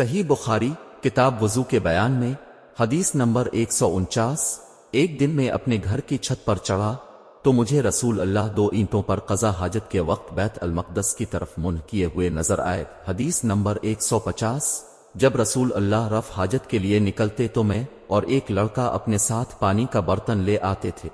صحیح بخاری کتاب وضو کے بیان میں حدیث نمبر 149۔ ایک دن میں اپنے گھر کی چھت پر چڑھا تو مجھے رسول اللہ 2 اینٹوں پر قضا حاجت کے وقت بیت المقدس کی طرف منہ کیے ہوئے نظر آئے۔ حدیث نمبر 150۔ جب رسول اللہ رفع حاجت کے لیے نکلتے تو میں اور ایک لڑکا اپنے ساتھ پانی کا برتن لے آتے تھے،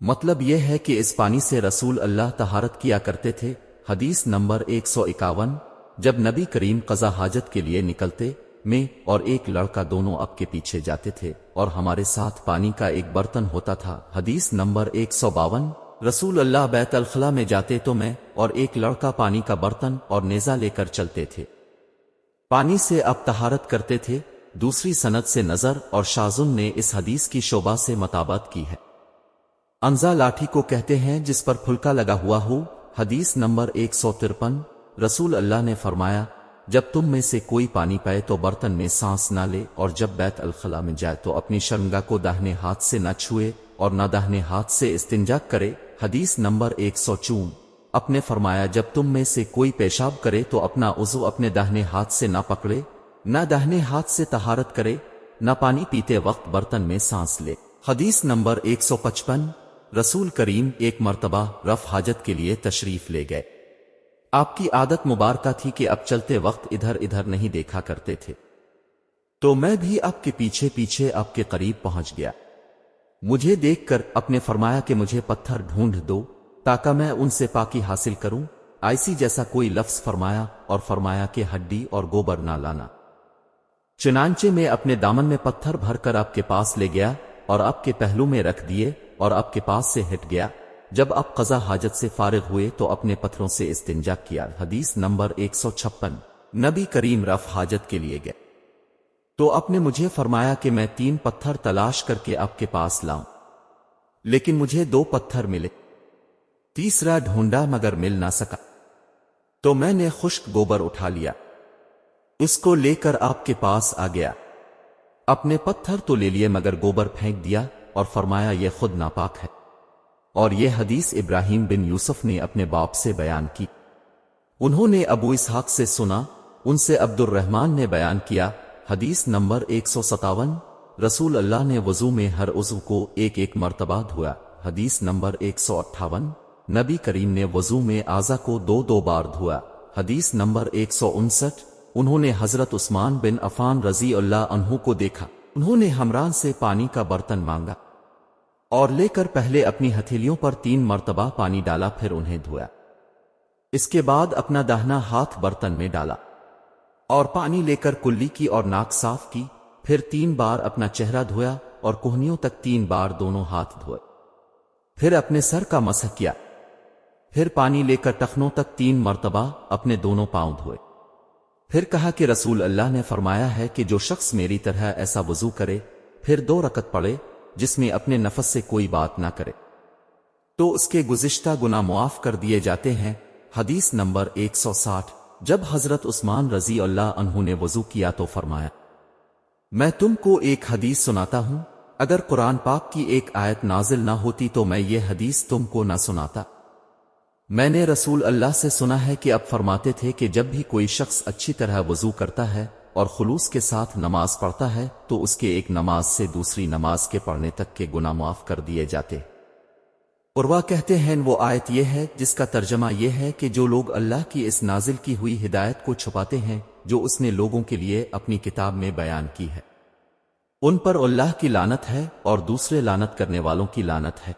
مطلب یہ ہے کہ اس پانی سے رسول اللہ طہارت کیا کرتے تھے۔ حدیث نمبر 151۔ جب نبی کریم قضا حاجت کے لیے نکلتے، میں اور ایک لڑکا دونوں اب کے پیچھے جاتے تھے اور ہمارے ساتھ پانی کا ایک برتن ہوتا تھا۔ حدیث نمبر 152۔ رسول اللہ بیت الخلا میں جاتے تو میں اور ایک لڑکا پانی کا برتن اور نیزہ لے کر چلتے تھے، پانی سے اب طہارت کرتے تھے۔ دوسری سند سے نظر اور شازن نے اس حدیث کی شعبہ سے مطابقت کی ہے۔ انزا لاٹھی کو کہتے ہیں جس پر پھلکا لگا ہوا ہو۔ حدیث نمبر 153۔ رسول اللہ نے فرمایا، جب تم میں سے کوئی پانی پائے تو برتن میں سانس نہ لے، اور جب بیت الخلا میں جائے تو اپنی شرمگاہ کو داہنے ہاتھ سے نہ چھوئے اور نہ داہنے ہاتھ سے استنجا کرے۔ حدیث نمبر 154۔ آپ نے فرمایا، جب تم میں سے کوئی پیشاب کرے تو اپنا عضو اپنے داہنے ہاتھ سے نہ پکڑے، نہ داہنے ہاتھ سے طہارت کرے، نہ پانی پیتے وقت برتن میں سانس لے۔ حدیث نمبر 155۔ رسول کریم ایک مرتبہ رفع حاجت کے لیے تشریف لے گئے۔ آپ کی عادت مبارکہ تھی کہ اب چلتے وقت ادھر ادھر نہیں دیکھا کرتے تھے، تو میں بھی آپ کے پیچھے پیچھے آپ کے قریب پہنچ گیا۔ مجھے دیکھ کر آپ نے فرمایا کہ مجھے پتھر ڈھونڈ دو تاکہ میں ان سے پاکی حاصل کروں، ایسی جیسا کوئی لفظ فرمایا اور فرمایا کہ ہڈی اور گوبر نہ لانا۔ چنانچہ میں اپنے دامن میں پتھر بھر کر آپ کے پاس لے گیا اور آپ کے پہلو میں رکھ دیے اور آپ کے پاس سے ہٹ گیا۔ جب آپ قضا حاجت سے فارغ ہوئے تو اپنے پتھروں سے استنجا کیا۔ حدیث نمبر 156۔ نبی کریم رفع حاجت کے لیے گئے تو آپ نے مجھے فرمایا کہ میں 3 پتھر تلاش کر کے آپ کے پاس لاؤں، لیکن مجھے 2 پتھر ملے، تیسرا ڈھونڈا مگر مل نہ سکا، تو میں نے خشک گوبر اٹھا لیا، اس کو لے کر آپ کے پاس آ گیا۔ اپنے پتھر تو لے لیے مگر گوبر پھینک دیا اور فرمایا یہ خود ناپاک ہے۔ اور یہ حدیث ابراہیم بن یوسف نے اپنے باپ سے بیان کی، انہوں نے ابو اسحاق سے سنا، ان سے عبد الرحمن نے بیان کیا۔ حدیث نمبر 157۔ رسول اللہ نے وضو میں ہر عضو کو ایک ایک مرتبہ دھویا۔ حدیث نمبر 158۔ نبی کریم نے وضو میں اعضاء کو 2 بار دھویا۔ حدیث نمبر 159۔ انہوں نے حضرت عثمان بن عفان رضی اللہ عنہ کو دیکھا، انہوں نے حمران سے پانی کا برتن مانگا اور لے کر پہلے اپنی ہتھیلیوں پر 3 مرتبہ پانی ڈالا، پھر انہیں دھویا۔ اس کے بعد اپنا داہنا ہاتھ برتن میں ڈالا اور پانی لے کر کلی کی اور ناک صاف کی، پھر 3 بار اپنا چہرہ دھویا اور کوہنیوں تک 3 بار دونوں ہاتھ دھوئے، پھر اپنے سر کا مسح کیا، پھر پانی لے کر ٹخنوں تک 3 مرتبہ اپنے دونوں پاؤں دھوئے۔ پھر کہا کہ رسول اللہ نے فرمایا ہے کہ جو شخص میری طرح ایسا وضو کرے پھر 2 رکعت پڑھے جس میں اپنے نفس سے کوئی بات نہ کرے تو اس کے گزشتہ گناہ معاف کر دیے جاتے ہیں۔ حدیث نمبر 160۔ جب حضرت عثمان رضی اللہ عنہ نے وضو کیا تو فرمایا، میں تم کو ایک حدیث سناتا ہوں، اگر قرآن پاک کی ایک آیت نازل نہ ہوتی تو میں یہ حدیث تم کو نہ سناتا۔ میں نے رسول اللہ سے سنا ہے کہ اب فرماتے تھے کہ جب بھی کوئی شخص اچھی طرح وضو کرتا ہے اور خلوص کے ساتھ نماز پڑھتا ہے تو اس کے ایک نماز سے دوسری نماز کے پڑھنے تک کے گناہ معاف کر دیے جاتے۔ عروہ کہتے ہیں وہ آیت یہ ہے جس کا ترجمہ یہ ہے کہ جو لوگ اللہ کی اس نازل کی ہوئی ہدایت کو چھپاتے ہیں جو اس نے لوگوں کے لیے اپنی کتاب میں بیان کی ہے، ان پر اللہ کی لعنت ہے اور دوسرے لعنت کرنے والوں کی لعنت ہے۔